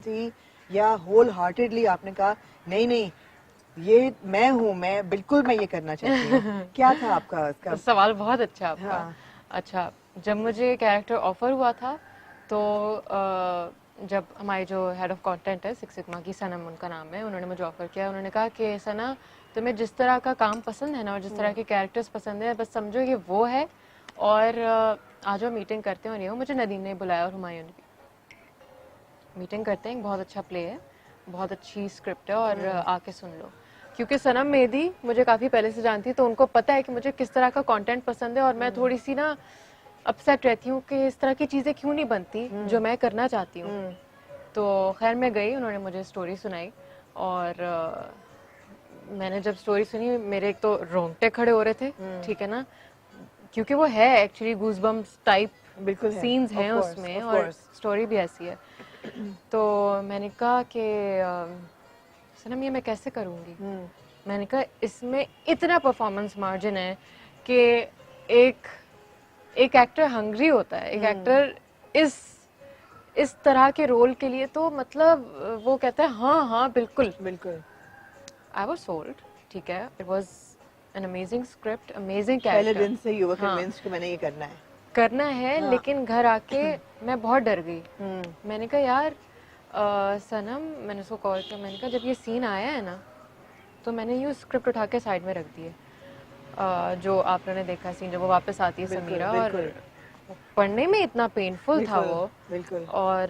थी या whole heartedly आपने कहा नहीं नहीं ये मैं हूँ, मैं बिल्कुल मैं ये करना चाहती हूँ? क्या था आपका इसका? सवाल बहुत अच्छा आपका। हाँ। अच्छा, जब मुझे कैरेक्टर ऑफर हुआ था तो जब हमारे जो हेड ऑफ कंटेंट है सिक्स सिग्मा की, सनम उनका नाम है, उन्होंने मुझे ऑफर किया। उन्होंने कहा कि सना तुम्हें जिस तरह का काम पसंद है ना और जिस तरह के कैरेक्टर्स पसंद है, बस समझो ये वो है और आ जाओ मीटिंग करते हैं। और ये मुझे नदीम ने बुलाया और हुमायूं ने भी। मीटिंग करते हैं, बहुत अच्छा प्ले है, बहुत अच्छी स्क्रिप्ट है और आके सुन लो। क्योंकि सनम मेहदी मुझे काफ़ी पहले से जानती है, तो उनको पता है कि मुझे किस तरह का कंटेंट पसंद है और मैं थोड़ी सी ना अपसेट रहती हूँ कि इस तरह की चीज़ें क्यों नहीं बनती जो मैं करना चाहती हूँ। तो खैर मैं गई, उन्होंने मुझे स्टोरी सुनाई और मैंने जब स्टोरी सुनी मेरे एक तो रोंगटे खड़े हो रहे थे, ठीक है ना, क्योंकि वो है एक्चुअली गूज़बम्प्स टाइप बिल्कुल है, सीन्स हैं of course, उसमें of और course. स्टोरी भी ऐसी है। तो मैंने कहा कि सनम ये मैं कैसे करूँगी? मैंने कहा इसमें इतना परफॉर्मेंस मार्जिन है कि एक एक एक्टर हंग्री होता है, एक एक्टर इस तरह के रोल के लिए तो मतलब वो कहता है हाँ हाँ बिल्कुल। बिल्कुल आई वाज सोल्ड, ठीक है, it was an amazing script, amazing पहले कैरेक्टर। दिन से यू वर हाँ कन्विंस्ड कि मैंने ये करना है। करना है, हाँ। लेकिन घर आके मैं बहुत डर गई। मैंने कहा यार सनम, मैंने उसको कॉल किया, मैंने कहा जब ये सीन आया है ना तो मैंने यूँ स्क्रिप्ट उठा के साइड में रख दी है। जो आपने देखा सीन जब वो वापस आती है बिल्कुल समीरा, और बिल्कुल पढ़ने में इतना पेनफुल था बिल्कुल वो। बिल्कुल। और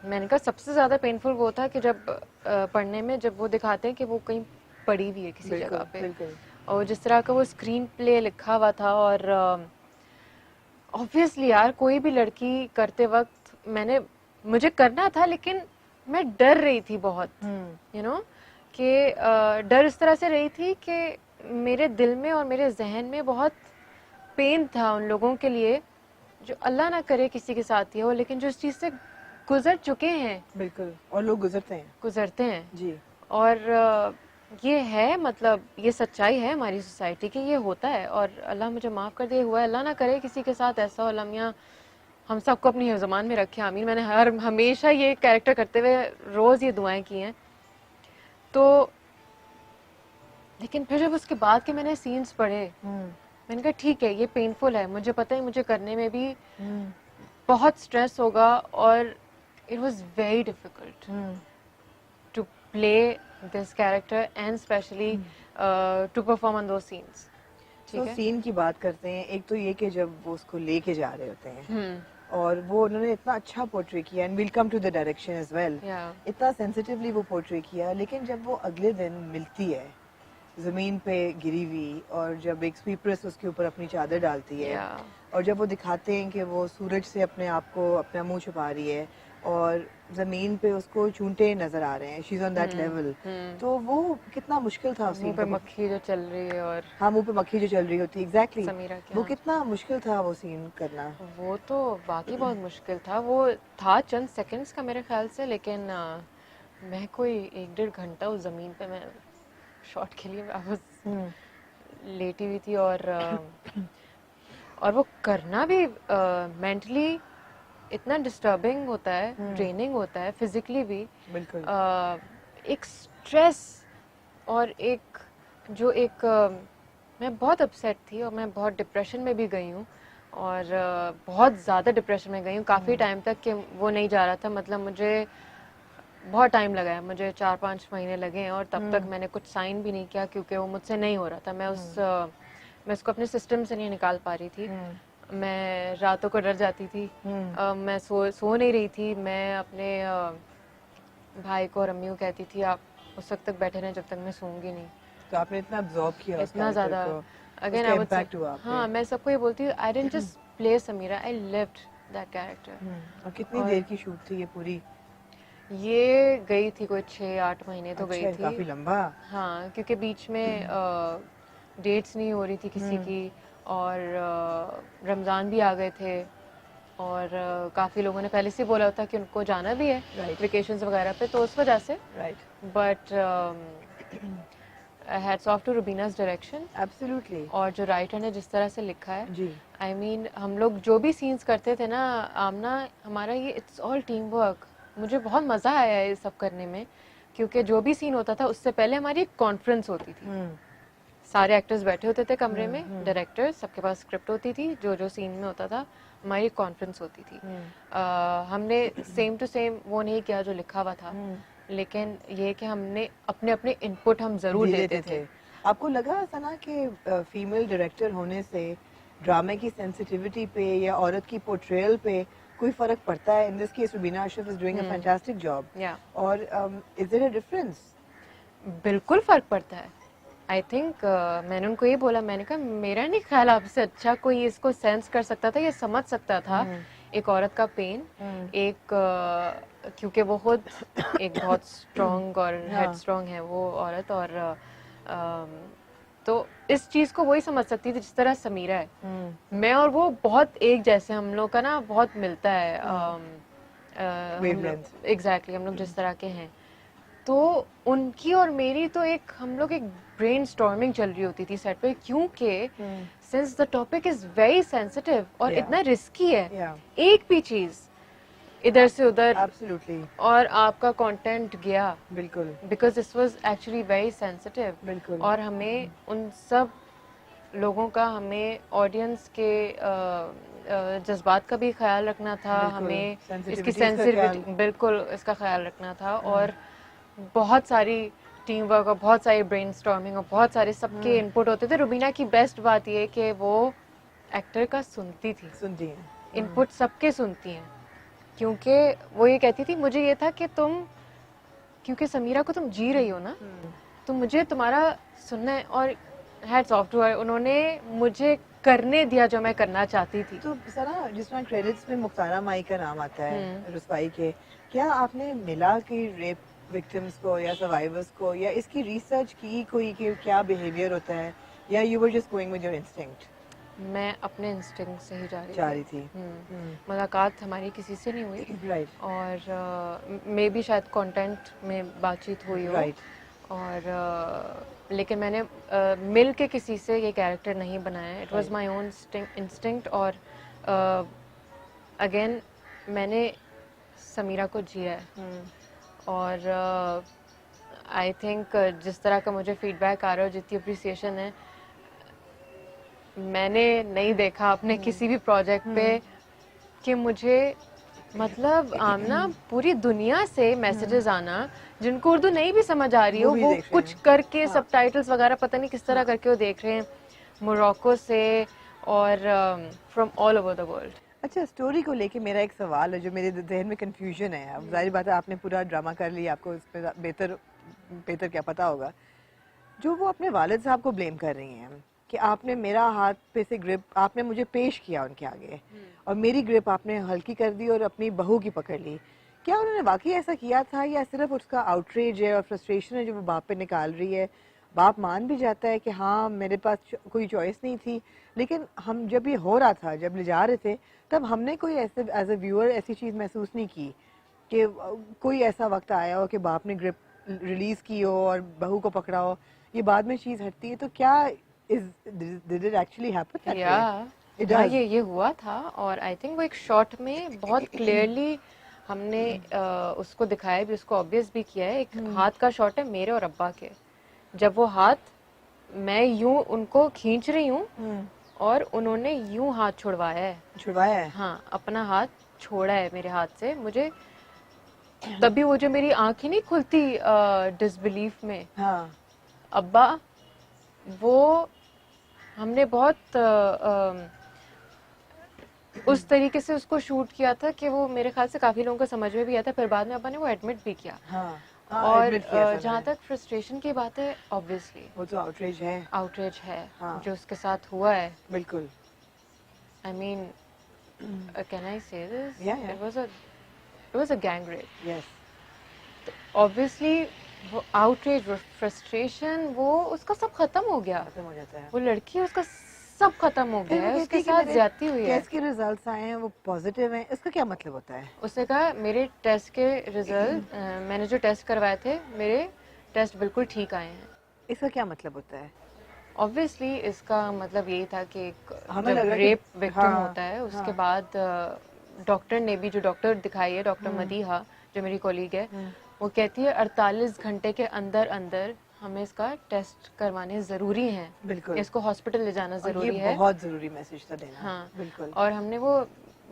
मैंने कहा सबसे ज़्यादा पेनफुल वो था कि जब पढ़ने में जब वो दिखाते हैं कि वो कहीं पड़ी हुई है किसी बिल्कुल जगह पे, बिल्कुल और जिस तरह का वो स्क्रीन प्ले लिखा हुआ था। और ऑब्वियसली यार कोई भी लड़की करते वक्त मुझे करना था, लेकिन मैं डर रही थी बहुत, यू नो, कि डर इस तरह से रही थी कि मेरे दिल में और मेरे जहन में बहुत पेन था उन लोगों के लिए जो अल्लाह ना करे किसी के साथ ही हो, लेकिन जो इस चीज़ से गुजर चुके हैं, बिल्कुल। और लोग गुजरते हैं। जी। और ये है, मतलब ये सच्चाई है हमारी सोसाइटी की, ये होता है। और अल्लाह मुझे माफ़ कर दे, हुआ है, अल्लाह ना करे किसी के साथ ऐसा हो। लम्या हम सबको अपनी ज़बान में रखे, आमीन। मैंने हमेशा ये कैरेक्टर करते हुए रोज़ ये दुआएं की हैं। तो लेकिन फिर जब उसके बाद के मैंने सीन्स पढ़े, मैंने कहा ठीक है ये पेनफुल है, मुझे पता है मुझे करने में भी बहुत स्ट्रेस होगा, और it was very difficult to play this character and specially to perform on दो सीन्स। सो ठीक है। सीन की बात करते हैं, एक तो ये कि जब वो उसको लेके जा रहे होते हैं और वो उन्होंने इतना अच्छा पोर्ट्रे किया, and will come to the direction as well, इतना सेंसिटिवली वो पोर्ट्रे किया। लेकिन जब वो अगले दिन मिलती है जमीन पे गिरी हुई, और जब एक स्वीप्रस उसके ऊपर अपनी चादर डालती है, और जब वो दिखाते हैं कि वो सूरज से अपने आप को, अपना मुंह छुपा रही है और जमीन पे उसको चूंटे नजर आ रहे हैं, she is on that level, तो वो कितना मुश्किल था उस मुंह सीन पे को। मक्खी जो चल रही है, और हाँ, मुंह पे मक्खी जो चल रही होती है, एग्जैक्टली समीरा के वो यहाँ, कितना मुश्किल था वो सीन करना। वो तो वाकई बहुत मुश्किल था। वो था चंद सेकंड्स का मेरे ख्याल से, लेकिन मैं कोई 1-1.5 घंटा उस ज़मीन पे मैं शॉट के लिए आई वाज लेटी हुई थी। और वो करना भी मेंटली इतना डिस्टर्बिंग होता है, ड्रेनिंग होता है, फिजिकली भी। बिल्कुल। एक स्ट्रेस और एक जो एक मैं बहुत अपसेट थी और मैं बहुत डिप्रेशन में भी गई हूँ, और बहुत ज़्यादा डिप्रेशन में गई हूँ काफ़ी टाइम तक, कि वो नहीं जा रहा था। मतलब मुझे बहुत टाइम लगा है, मुझे 4-5 महीने लगे हैं, और तब तक मैंने कुछ साइन भी नहीं किया क्योंकि वो मुझसे नहीं हो रहा था। मैं उसको अपने सिस्टम से नहीं निकाल पा रही थी। मैं रातों को डर जाती थी। मैं सो नहीं रही थी। मैं अपने भाई को और अम्मी को कहती थी आप उस वक्त तक बैठे रहें जब तक मैं सोऊंगी नहीं। तो आपने इतना अब्जॉर्ब किया उस इतना कैरेक्टर ज़्यादा, को, अगेन उसका आई वुड से, इम्पैक्ट हुआ आप पे। हाँ मैं सबको ये बोलती हूँ, I didn't just play Sameera, I lived that character. और कितनी देर की शूट थी ये पूरी? ये गई थी कोई 6-8 महीने तो गई अच्छा, थी। काफी लंबा। हाँ, क्योंकि बीच में डेट्स नहीं हो रही थी किसी की, और रमज़ान भी आ गए थे, और काफ़ी लोगों ने पहले से बोला था कि उनको जाना भी है वेकेशंस वगैरह पे, तो उस वजह से। But hats off to Rubina's direction. Absolutely. और जो राइटर ने जिस तरह से लिखा है, जी। I mean, हम लोग जो भी सीन्स करते थे ना आमना, हमारा ये इट्स ऑल टीम वर्क। मुझे बहुत मज़ा आया ये सब करने में, क्योंकि जो भी सीन होता था उससे पहले हमारी एक कॉन्फ्रेंस होती थी। सारे एक्टर्स बैठे होते थे कमरे में, डायरेक्टर्स सबके पास स्क्रिप्ट होती थी, जो जो सीन में होता था हमारी कॉन्फ्रेंस होती थी। हमने सेम टू सेम वो नहीं किया जो लिखा हुआ था, लेकिन ये कि हमने अपने अपने इनपुट हम ज़रूर देते थे। आपको लगा सना कि फीमेल डायरेक्टर होने से ड्रामे की सेंसिटिविटी पे या औरत की पोर्ट्रेयल पे कोई फर्क पड़ता है? In this case Rubina Ashraf is doing a fantastic job, और इज देयर अ डिफरेंस? बिल्कुल फ़र्क पड़ता है। आई थिंक मैंने उनको ये बोला, मैंने कहा मेरा नहीं ख्याल आपसे अच्छा कोई इसको सेंस कर सकता था या समझ सकता था एक औरत का पेन, एक क्योंकि वो खुद एक बहुत स्ट्रॉन्ग और हेड स्ट्रॉन्ग है वो औरत, और तो इस चीज़ को वही समझ सकती थी जिस तरह समीरा है। मैं और वो बहुत एक जैसे, हम लोग का ना बहुत मिलता है एग्जैक्टली, हम लोग जिस तरह के हैं। तो उनकी और मेरी तो हम लोग एक ब्रेन स्टॉर्मिंग चल रही होती थी सेट पे, क्योंकि since the topic is very sensitive और इतना रिस्की है, एक भी चीज इधर से उधर एब्सोल्युटली और आपका कंटेंट गया, बिल्कुल, because this was actually very sensitive. बिल्कुल, और हमें उन सब लोगों का, हमें ऑडियंस के जज्बात का भी ख्याल रखना था, हमें इसकी सेंसिटिविटी बिल्कुल इसका ख्याल रखना था, और बहुत सारी टीम वर्क और बहुत सारी ब्रेनस्टॉर्मिंग और बहुत सारे सबके इनपुट होते थे। रुबीना की बेस्ट बात ये कि वो एक्टर का सुनती है, इनपुट सबके सुनती हैं, क्योंकि वो ये कहती थी, मुझे ये था कि तुम, क्योंकि समीरा को तुम जी रही हो ना, तो मुझे तुम्हारा सुनना है। और हैट्स ऑफ टू हर, उन्होंने मुझे करने दिया जो मैं करना चाहती थी। तो सना, जिसमें क्रेडिट्स में मुख्तारा माई का नाम आता है रुस्वाई के, क्या आपने मिला कि रेप विक्टिम्स को या सर्वाइवर्स को, या इसकी रिसर्च की कोई कि क्या बिहेवियर होता है, या you were just going with your instinct? मैं अपने इंस्टिंक्ट से ही जा रही थी। मुलाकात हमारी किसी से नहीं हुई, राइट, और मे भी शायद कंटेंट में बातचीत हुई हो, राइट, और लेकिन मैंने मिल के किसी से ये कैरेक्टर नहीं बनाया। It was my own instinct, और अगेन मैंने समीरा को जिया है, और आई थिंक जिस तरह का मुझे फीडबैक आ रहा है, जितनी अप्रिसिएशन है, मैंने नहीं देखा अपने किसी भी प्रोजेक्ट पे कि मुझे, मतलब आमना, पूरी दुनिया से मैसेजेस आना, जिनको उर्दू नहीं भी समझ आ रही हो, वो कुछ करके सबटाइटल्स वगैरह पता नहीं किस तरह करके वो देख रहे हैं, मोरक्को से और from all over the world. अच्छा, स्टोरी को लेके मेरा एक सवाल है जो मेरे जहन में कंफ्यूजन है। अब जाहिर बात है आपने पूरा ड्रामा कर लिया, आपको इस पे बेहतर क्या पता होगा। जो वो अपने वालिद साहब को ब्लेम कर रही हैं कि आपने मेरा हाथ पे से ग्रिप आपने मुझे पेश किया उनके आगे, और मेरी ग्रिप आपने हल्की कर दी और अपनी बहू की पकड़ ली, क्या उन्होंने वाकई ऐसा किया था, या सिर्फ उसका आउटरीच है और फ्रस्ट्रेशन है जो वो बाप पे निकाल रही है? बाप मान भी जाता है कि हाँ मेरे पास कोई चॉइस नहीं थी, लेकिन हम जब ये हो रहा था, जब ले जा रहे थे, तब हमने कोई ऐसे एज अ व्यूअर ऐसी चीज़ महसूस नहीं की कि कोई ऐसा वक्त आया हो कि बाप ने ग्रिप रिलीज की हो और बहू को पकड़ा हो। ये बाद में चीज़ हटती है, तो क्या did it actually happen that way? ये हुआ था, और आई थिंक वो एक शॉट में बहुत क्लियरली हमने उसको दिखाया भी, उसको ऑब्वियस भी किया है। एक हाथ का शॉट है मेरे और अब्बा के, जब वो हाथ, मैं यूं उनको खींच रही हूँ और उन्होंने यूं हाथ छुड़वाया है, हाँ, अपना हाथ छोड़ा है मेरे हाथ से। मुझे तभी वो जो मेरी आंखें नहीं खुलती डिसबिलीफ में, हाँ, अब्बा, वो हमने बहुत उस तरीके से उसको शूट किया था कि वो मेरे ख्याल से काफी लोगों को समझ में भी आया था, फिर बाद में अब्बा ने वो एडमिट भी किया। हाँ, और जहाँ तक फ्रस्ट्रेशन की बात है, ऑब्वियसली वो तो आउटरीच है, हाँ, जो उसके साथ हुआ है। बिल्कुल, आई मीन, कैन आई से this, Yeah. It was a gang rape. Yes, obviously वो आउटरीच, फ्रस्ट्रेशन, वो उसका सब खत्म हो गया, खत्म हो जाता है। वो लड़की, उसका सब खत्म हो गया है, उसके साथ ज्यादती हुई है। टेस्ट के रिजल्ट्स आए हैं, वो पॉजिटिव हैं, इसका क्या मतलब होता है? उसने कहा मेरे टेस्ट के रिजल्ट, मैंने जो टेस्ट करवाए थे, मेरे टेस्ट बिल्कुल ठीक आए हैं। इसका क्या मतलब होता है? ऑब्वियसली इसका मतलब यही था कि जब रेप विक्टिम होता है, उसके बाद डॉक्टर ने भी, जो डॉक्टर दिखाई है, डॉक्टर मदीहा, जो मेरी कॉलीग है, वो कहती है 48 घंटे के अंदर अंदर हमें इसका टेस्ट करवाने जरूरी हैं, बिल्कुल, इसको हॉस्पिटल ले जाना जरूरी ये है। बहुत जरूरी मैसेज था देना। हाँ, बिल्कुल। और हमने वो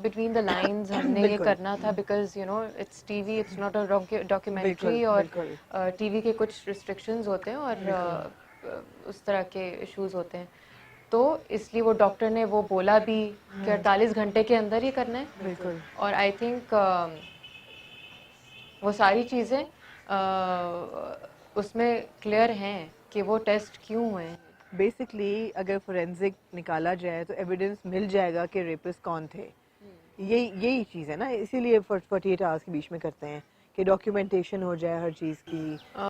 बिटवीन द लाइंस हमने ये करना था, because you know it's TV, it's not a documentary, और टीवी के कुछ रिस्ट्रिक्शंस होते हैं और उस तरह के इश्यूज होते हैं, तो इसलिए वो डॉक्टर ने वो बोला भी कि 48 घंटे के अंदर ही करना है। बिल्कुल। और आई थिंक वो सारी चीज़ें उसमें क्लियर हैं कि वो टेस्ट क्यों हुए हैं। बेसिकली अगर फोरेंसिक निकाला जाए तो एविडेंस मिल जाएगा कि रेपिस्ट कौन थे। यही चीज़ है ना, इसीलिए 48 आवर्स के बीच में करते हैं कि डॉक्यूमेंटेशन हो जाए हर चीज़ की।